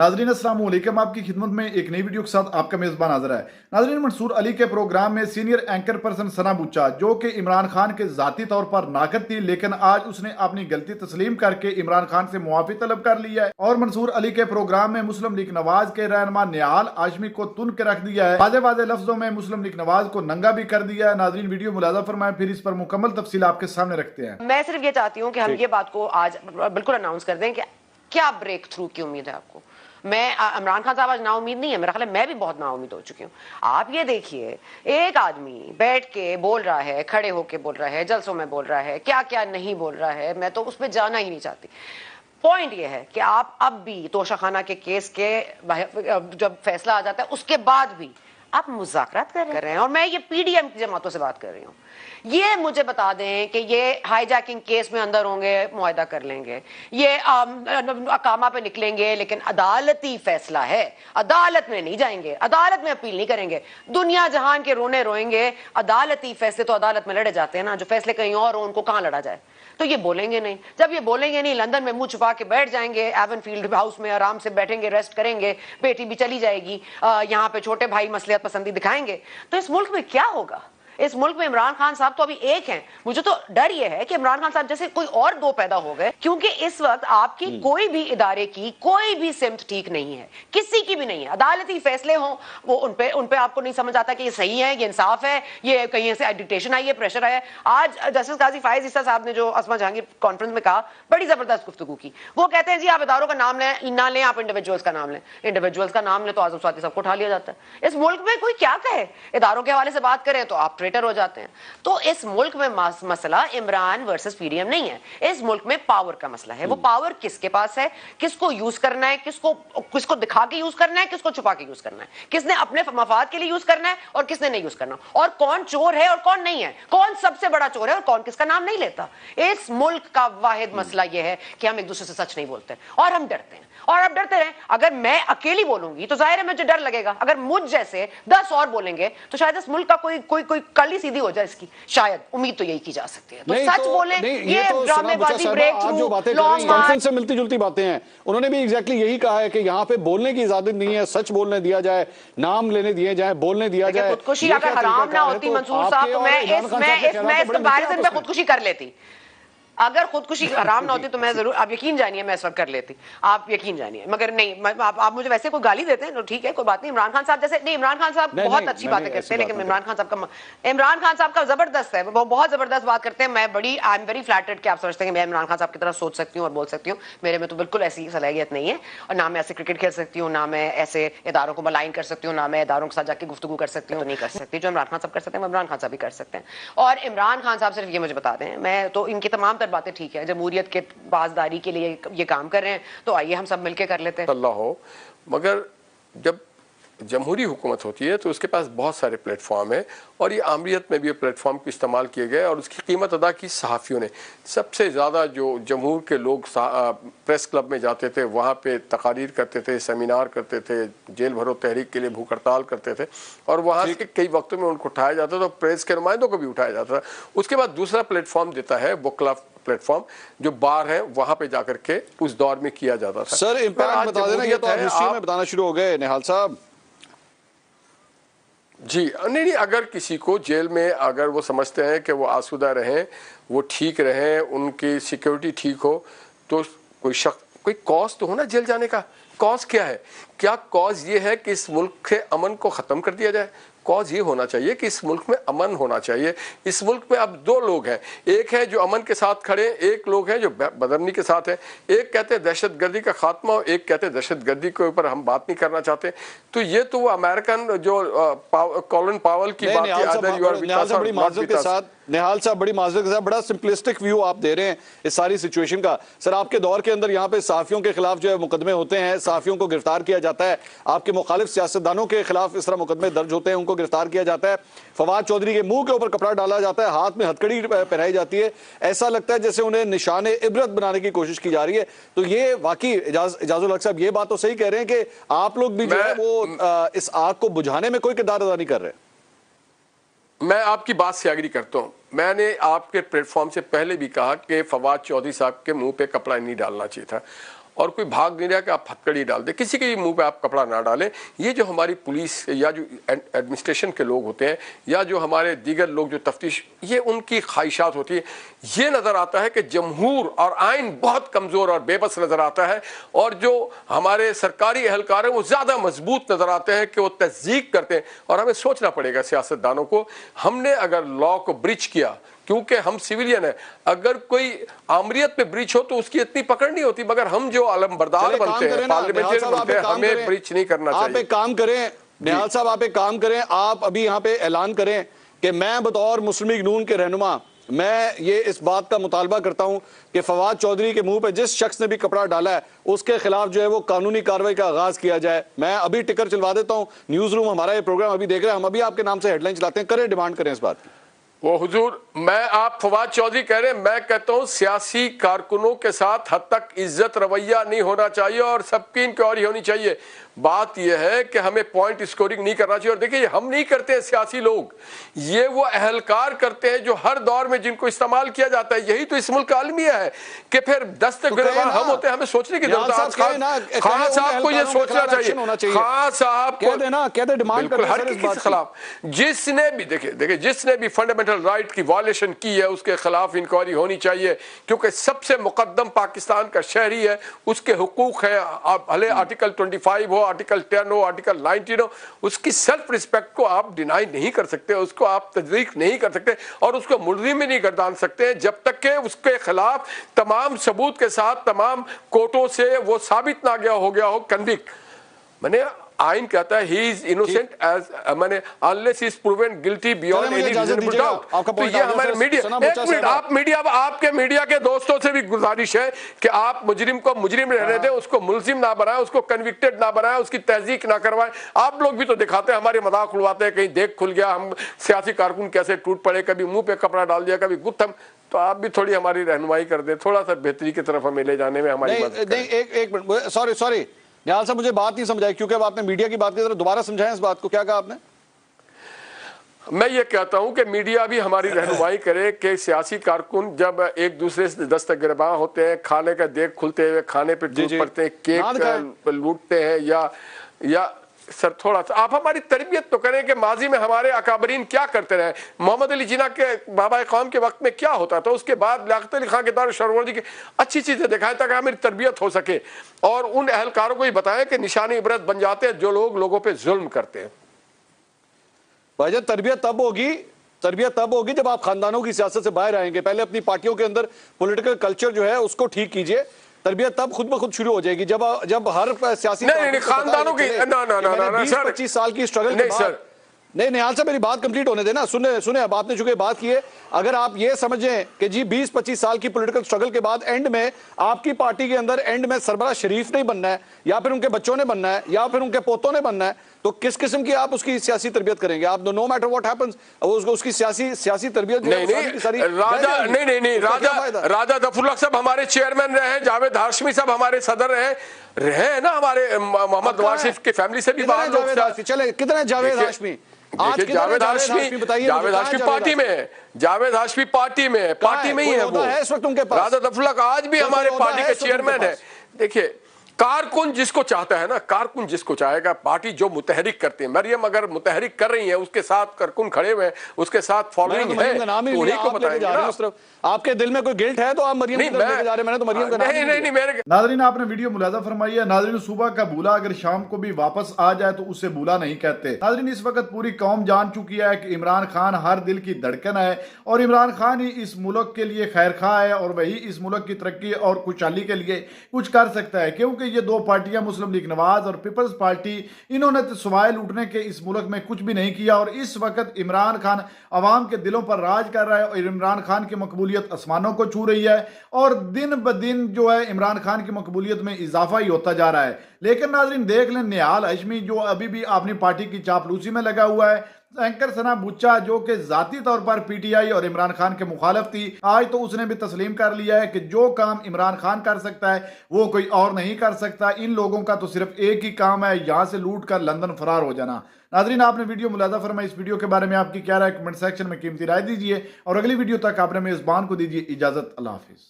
नाज़रीन अस्सलाम वालेकुम, आपकी खिदमत में एक नई वीडियो के साथ आपका मेज़बान हाज़िर है। नाज़रीन, मंसूर अली के प्रोग्राम में सीनियर एंकर पर्सन सना बूचा, जो कि इमरान खान के ज़ाती तौर पर नाकद थी, लेकिन आज उसने अपनी गलती तस्लीम करके इमरान खान से मुआफ़ी तलब कर लिया है और मंसूर अली के प्रोग्राम में मुस्लिम लीग नवाज के रहनुमा निहाल हाशमी को तुन के रख दिया है। वाज़े लफ्जों में मुस्लिम लीग नवाज को नंगा भी कर दिया है। नाज़रीन, वीडियो मुलाज़ा फरमाएं, फिर इस पर मुकम्मल तफसील आपके सामने रखते हैं। मैं सिर्फ ये चाहती हूँ कि हम ये बात को आज बिल्कुल अनाउंस कर दें कि क्या ब्रेक थ्रू की उम्मीद है आपको। मैं इमरान खान साहब आज ना उम्मीद नहीं है, मेरा ख्याल है मैं भी बहुत ना उम्मीद हो चुकी हूँ। आप ये देखिए, एक आदमी बैठ के बोल रहा है, खड़े होके बोल रहा है, जलसों में बोल रहा है, क्या क्या नहीं बोल रहा है, मैं तो उस पर जाना ही नहीं चाहती। पॉइंट ये है कि आप अब भी तोशाखाना के केस के जब फैसला आ जाता है उसके बाद भी आप मुज़ाकरात कर रहे हैं, और मैं ये पीडीएम की जमातों से बात कर रही हूँ। ये मुझे बता दें कि ये हाईजैकिंग केस में अंदर होंगे, मुआहदा कर लेंगे, ये अकामा पे निकलेंगे, लेकिन अदालती फैसला है, अदालत में नहीं जाएंगे, अदालत में अपील नहीं करेंगे। दुनिया जहान के रोने रोएंगे, अदालती फैसले तो अदालत में लड़े जाते हैं ना, जो फैसले कहीं और हो उनको कहाँ लड़ा जाए। तो ये बोलेंगे नहीं, जब ये बोलेंगे नहीं, लंदन में मुंह छुपा के बैठ जाएंगे, एवन फील्ड हाउस में आराम से बैठेंगे, रेस्ट करेंगे, बेटी भी चली जाएगी, यहाँ पे छोटे भाई मसलियत पसंदी दिखाएंगे, तो इस मुल्क में क्या होगा? इस मुल्क में इमरान खान साहब तो अभी एक हैं। मुझे तो डर ये है कि इमरान खान साहब जैसे कोई और दो पैदा हो गए, क्योंकि इस वक्त आपकी कोई भी इदारे की कोई भी सिमत ठीक नहीं है, किसी की भी नहीं है। अदालती फैसले हों वो उन पे आपको नहीं समझ आता कि ये सही है, ये इंसाफ है, ये कहीं से एडिटेशन आई है, प्रेशर आया है। आज जस्टिस काजी फायज ईसा साहब ने जो अस्मा जहांगीर कॉन्फ्रेंस में कहा, बड़ी जबरदस्त गुफ्तगू की। वो कहते हैं जी आप इदारों का नाम लें ना लें, आप इंडिविजुअल्स का नाम लें। इंडिविजुअल्स का नाम लें तो आजम स्वाति सबको उठा लिया जाता है। इस मुल्क में कोई क्या कहे, इदारों के हवाले से बात करें तो आप ट्रेटर हो जाते हैं। तो इस मुल्क में मसला इमरान वर्सेस पीडीएम नहीं है, इस मुल्क में पावर का मसला है। वो पावर किसके पास है, किसको यूज करना है, किसको दिखा के यूज करना है, किसको छुपा के यूज करना है, किसने अपने मफाद के लिए यूज करना है और किसने नहीं यूज करना, और कौन चोर है और कौन नहीं है, कौन सबसे बड़ा चोर है और कौन किसका नाम नहीं लेता। इस मुल्क का वाहिद मसला यह है कि हम एक दूसरे से सच नहीं बोलते और हम डरते हैं, और अब डरते रहे। अगर मैं अकेली बोलूंगी तो जाहिर है मुझे डर लगेगा, अगर मुझ जैसे 10 और बोलेंगे तो शायद इस मुल्क का कोई कल ही सीधी हो जाए इसकी, शायद उम्मीद तो यही की जा सकती है। तो सच बोले, ये ड्रामेबाजी, ब्रेक थ्रू, कॉन्फ्रेंस से मिलती जुलती बातें हैं। उन्होंने भी एग्जैक्टली यही कहा है कि यहाँ पे बोलने की इजाजत नहीं है, सच बोलने दिया जाए, नाम लेने दिए जाए, बोलने दिया जाए। खुदकुशी अगर हराम ना होती मंसूर साहब तो मैं इस कंपैरिजन में खुदकुशी कर लेती। अगर खुदकुशी हराम ना होती तो मैं जरूर, आप यकीन जानिए मैं इस वक्त कर लेती, आप यकीन जानिए। मगर नहीं, आप मुझे वैसे कोई गाली देते हैं तो ठीक है, कोई बात नहीं। इमरान खान साहब जैसे नहीं, इमरान खान साहब बहुत अच्छी बातें करते हैं, लेकिन इमरान खान साहब का जबरदस्त है, वो बहुत जबरदस्त बात करते हैं। मैं बड़ी आई एम वेरी फ्लैटर्ड कि आप समझते हैं कि मैं इमरान खान साहब की तरह सोच सकती हूँ और बोल सकती हूँ। मेरे में तो बिल्कुल ऐसी सलाहियत नहीं है, और ना मैं ऐसे क्रिकेट खेल सकती हूँ, ना मैं ऐसे इदारों को मलाइन कर सकती हूँ, ना मैं इदारों के साथ जाके गुफ्तगू कर सकती हूँ, तो नहीं कर सकती। जो इमरान खान साहब कर सकते हैं इमरान खान साहब भी कर सकते हैं। और इमरान खान साहब सिर्फ ये मुझे बता दें, मैं तो इनकी तमाम तर बातें ठीक है, जमहूरियत के पासदारी के लिए ये काम कर रहे हैं, तो आइए हम सब मिलकर कर लेते हैं। अल्लाह हो, मगर जब जमहूरी हुकूमत होती है तो उसके पास बहुत सारे प्लेटफॉर्म है, और ये आमरीत में भी प्लेटफॉर्म को इस्तेमाल किए गए और उसकी कीमत अदा की सहाफ़ियों ने। सबसे ज़्यादा जो जमहूर के लोग प्रेस क्लब में जाते थे, वहाँ पे तकारीर करते थे, सेमिनार करते थे, जेल भरो तहरीक के लिए भूख हड़ताल करते थे, और वहाँ से कई वक्तों में उनको उठाया जाता था, तो प्रेस के नुमाइंदों को भी उठाया जाता था। उसके बाद दूसरा प्लेटफॉर्म देता है बुक क्लब प्लेटफॉर्म, जो बार है वहाँ पे जाकर के उस दौर में किया जाता था। सर इम्पैक्ट बता देना, ये तो आप हिस्ट्री में बताना शुरू हो गए निहाल साहब। जी नहीं, अगर किसी को जेल में अगर वो समझते हैं कि वो आसूदा रहें, वो ठीक रहें, उनकी सिक्योरिटी ठीक हो, तो कोई कॉज तो हो ना जेल जाने का। कॉज क्या है? क्या कॉज ये है कि इस मुल्क के अमन को ख़त्म कर दिया जाए? कॉज ये होना चाहिए कि इस मुल्क में अमन होना चाहिए। इस मुल्क में अब दो लोग हैं, एक है जो अमन के साथ खड़े, एक लोग हैं जो बदअमनी के साथ हैं। एक कहते हैं दहशत गर्दी का खात्मा, और एक कहते हैं दहशत गर्दी के ऊपर हम बात नहीं करना चाहते। तो ये तो वो अमेरिकन जो कॉलिन पावल की बात है। निहाल साहब बड़ी माजरत के साथ बड़ा सिंपलिस्टिक व्यू आप दे रहे हैं इस सारी सिचुएशन का। सर आपके दौर के अंदर यहाँ पे सहाफियों के खिलाफ जो है मुकदमे होते हैं, सहाफियों को गिरफ्तार किया जाता है, आपके मुखालिफ सियासतदानों के खिलाफ इस तरह मुकदमे दर्ज होते हैं, उनको गिरफ्तार किया जाता है, फवाद चौधरी के मुंह के ऊपर कपड़ा डाला जाता है, हाथ में हथकड़ी पहनाई जाती है, ऐसा लगता है जैसे उन्हें निशाने इबरत बनाने की कोशिश की जा रही है। तो ये वाकई इजाजुल हक साहब ये बात तो सही कह रहे हैं कि आप लोग भी जो है वो इस आग को बुझाने में कोई किरदार अदा नहीं कर रहे। मैं आपकी बात से एग्री करता हूँ। मैंने आपके प्लेटफॉर्म से पहले भी कहा कि फवाद चौधरी साहब के मुंह पे कपड़ा नहीं डालना चाहिए था, اور کوئی بھاگ نہیں رہا کہ آپ ہتکڑی ڈال دیں, کسی کے منہ پہ آپ کپڑا نہ ڈالیں. یہ جو ہماری پولیس یا جو ایڈمنسٹریشن کے لوگ ہوتے ہیں یا جو ہمارے دیگر لوگ جو تفتیش, یہ ان کی خواہشات ہوتی ہے. یہ نظر آتا ہے کہ جمہور اور آئین بہت کمزور اور بے بس نظر آتا ہے, اور جو ہمارے سرکاری اہلکار ہیں وہ زیادہ مضبوط نظر آتے ہیں کہ وہ تصدیق کرتے ہیں. اور ہمیں سوچنا پڑے گا سیاستدانوں کو, ہم نے اگر لا کو بریچ کیا, کیونکہ ہم سویلین ہیں, اگر کوئی آمریت پہ بریچ ہو تو اس کی اتنی پکڑ نہیں ہوتی, مگر ہم جو علم بردار بنتے ہیں, پارلیمنٹرین بنتے ہیں, ہمیں بریچ نہیں کرنا چاہیے. آپ ایک کام کریں نہال صاحب, آپ ایک کام کریں, آپ ابھی یہاں پہ اعلان کریں کہ میں بطور مسلم لیگ نون کے رہنما میں یہ اس بات کا مطالبہ کرتا ہوں کہ فواد چودھری کے منہ پہ جس شخص نے بھی کپڑا ڈالا ہے اس کے خلاف جو ہے وہ قانونی کارروائی کا آغاز کیا جائے. میں ابھی ٹکر چلوا دیتا ہوں, نیوز روم ہمارا یہ پروگرام ابھی دیکھ رہے ہیں, ہم ابھی آپ کے نام سے ہیڈ لائن چلاتے ہیں, کریں ڈیمانڈ کریں اس بات کی. وہ حضور, میں آپ فواد چودھری کہہ رہے ہیں, میں کہتا ہوں سیاسی کارکنوں کے ساتھ حد تک عزت رویہ نہیں ہونا چاہیے اور سب کی انکوائری ہونی چاہیے. بات یہ ہے کہ ہمیں پوائنٹ اسکورنگ نہیں کرنا چاہیے. اور دیکھیے ہم نہیں کرتے ہیں سیاسی لوگ, یہ وہ اہلکار کرتے ہیں جو ہر دور میں جن کو استعمال کیا جاتا ہے. یہی تو اس ملک کا المیہ ہے کہ پھر دستک گریباں ہم ہوتے ہیں, ہمیں سوچنے کی ضرورت ہے. خان صاحب کو یہ سوچنا چاہیے, خان صاحب کو بالکل ہر کسی کے خلاف جس نے بھی دیکھیں جس نے بھی فنڈامنٹل رائٹ کی وائلیشن کی ہے اس کے خلاف انکوائری ہونی چاہیے, کیونکہ سب سے مقدم پاکستان کا شہری ہے, اس کے حقوق ہیں. بھلے آرٹیکل 25 ہو, آرٹیکل 10 ہو, آرٹیکل 19 ہو, اس کی سیلف رسپیکٹ کو آپ ڈینائی نہیں کر سکتے, اس کو آپ تصدیق نہیں کر سکتے اور اس کو ملزم بھی نہیں گردان سکتے جب تک کہ اس کے خلاف تمام ثبوت کے ساتھ تمام کوٹوں سے وہ ثابت نہ ہو گیا ہو کنوکٹ. میں نے آئین کہتا ہے he is innocent as unless he is proven guilty beyond any reasonable doubt. تو یہ ہمارے میڈیا, ایک منٹ, آپ میڈیا, آپ کے میڈیا کے دوستوں سے بھی گزارش ہے کہ آپ مجرم کو مجرم رہنے دیں, اس کو ملزم نہ بنائیں, اس کو کنوکٹڈ نہ بنائیں, اس کی تحقیق نہ کروائیں. آپ لوگ بھی تو دکھاتے ہیں, ہمارے مذاق اڑواتے ہیں, کہیں دیکھ کھل گیا, ہم سیاسی کارکن کیسے ٹوٹ پڑے, کبھی منہ پہ کپڑا ڈال دیا, کبھی گتھم. تو آپ بھی تھوڑی ہماری رہنمائی کر دیں, تھوڑا سا بہتری کی طرف ہمیں لے جانے میں ہماری مدد کریں. ایک منٹ, سوری نہال صاحب, مجھے بات نہیں سمجھائی کیونکہ اب آپ نے میڈیا کی بات کی, ذرا دوبارہ سمجھائیں اس بات کو, کیا کہا آپ نے؟ میں یہ کہتا ہوں کہ میڈیا بھی ہماری رہنمائی کرے کہ سیاسی کارکن جب ایک دوسرے سے دستک گریباں ہوتے ہیں, کھانے کا دیکھ کھلتے ہوئے کھانے پہ ٹوٹ پڑتے ہیں, کیک لوٹتے ہیں, یا سر تھوڑا سا آپ ہماری تربیت تو کریں کہ ماضی میں ہمارے اکابرین کیا کرتے رہے. محمد علی جناح کے بابا قوم کے وقت میں کیا ہوتا تھا, اس کے بعد لیاقت علی خان کے دور شروردی کی اچھی چیزیں دکھائیں تاکہ ہماری تربیت ہو سکے, اور ان اہلکاروں کو یہ بتائیں کہ نشانی عبرت بن جاتے ہیں جو لوگ لوگوں پہ ظلم کرتے ہیں. بھائی جان, تربیت تب ہوگی جب آپ خاندانوں کی سیاست سے باہر آئیں گے. پہلے اپنی پارٹیوں کے اندر پولیٹیکل کلچر جو ہے اس کو ٹھیک کیجئے, تربیت تب خود بخود شروع ہو جائے گی جب ہر سیاسی خاندانوں کی 20-25 سال کی سٹرگل کے بعد. نہیں نہال صاحب, میری بات کمپلیٹ ہونے دینا, سنیں اب آپ نے چونکہ بات کی ہے, اگر آپ یہ سمجھیں کہ جی 20-25 سال کی پولیٹیکل سٹرگل کے بعد اینڈ میں آپ کی پارٹی کے اندر اینڈ میں سربراہ شریف نہیں بننا ہے, یا پھر ان کے بچوں نے بننا ہے, یا پھر ان کے پوتوں نے بننا ہے, تو کس قسم کی آپ اس کی سیاسی تربیت کریں گے؟ آپ نو میٹر واٹ ہیپنز اس کی سیاسی تربیت راجہ ظفر اللہ صاحب ہمارے چیئرمین رہے ہیں, جاوید ہاشمی صاحب ہمارے صدر رہے نا, ہمارے محمد نواز شریف کی فیملی سے بھی باہر. چلے کتنے جاوید ہاشمی, جاوید ہاشمی پارٹی میں ہے, جاوید ہاشمی پارٹی میں ہی ہے وہ اس وقت ان کے پاس. راجہ ظفر اللہ آج بھی ہمارے پارٹی کے چیئرمین ہے. دیکھیے کارکن جس کو چاہتا ہے نا, کارکن جس کو چاہے گا, پارٹی جو متحرک کرتے ہیں, مریم اگر متحرک کر رہی ہیں, اس کے ساتھ کارکن کھڑے ہوئے ہیں, اس کے ساتھ فالوئنگ ہے, تو انہیں کو بتائیں گے. آپ کے دل میں کوئی گلٹ ہے تو آپ مریم کی طرف لے کے جا رہے ہیں, میں نے تو مریم کا نام نہیں. ناظرین, آپ نے ویڈیو ملاحظہ فرمائی ہے. ناظرین, صبح کا بھولا اگر شام کو بھی واپس آ جائے تو اسے بھولا نہیں کہتے. ناظرین, اس وقت پوری قوم جان چکی ہے کہ عمران خان ہر دل کی دھڑکن ہے, اور عمران خان ہی اس ملک کے لیے خیر خواہ ہے, اور وہی اس ملک کی ترقی اور خوشحالی کے لیے کچھ کر سکتا ہے. کیونکہ یہ دو پارٹیاں, مسلم لیگ نواز اور پیپلز پارٹی, انہوں نے سوائے لوٹنے کے اس ملک میں کچھ بھی نہیں کیا, اور اس وقت عمران خان عوام کے دلوں پر راج کر رہا ہے, اور عمران خان کی مقبولیت آسمانوں کو چھو رہی ہے, اور دن بدن جو ہے عمران خان کی مقبولیت میں اضافہ ہی ہوتا جا رہا ہے. لیکن ناظرین دیکھ لیں, نہال ہاشمی جو ابھی بھی اپنی پارٹی کی چاپلوسی میں لگا ہوا ہے, اینکر ثنا بچا جو کہ ذاتی طور پر پی ٹی آئی اور عمران خان کے مخالف تھی, آج تو اس نے بھی تسلیم کر لیا ہے کہ جو کام عمران خان کر سکتا ہے وہ کوئی اور نہیں کر سکتا. ان لوگوں کا تو صرف ایک ہی کام ہے, یہاں سے لوٹ کر لندن فرار ہو جانا. ناظرین, آپ نے ویڈیو ملاحظہ فرمائی, اس ویڈیو کے بارے میں آپ کی کیا رائے, کمنٹ سیکشن میں قیمتی رائے دیجئے, اور اگلی ویڈیو تک آپ نے میزبان کو دیجئے اجازت. اللہ حافظ.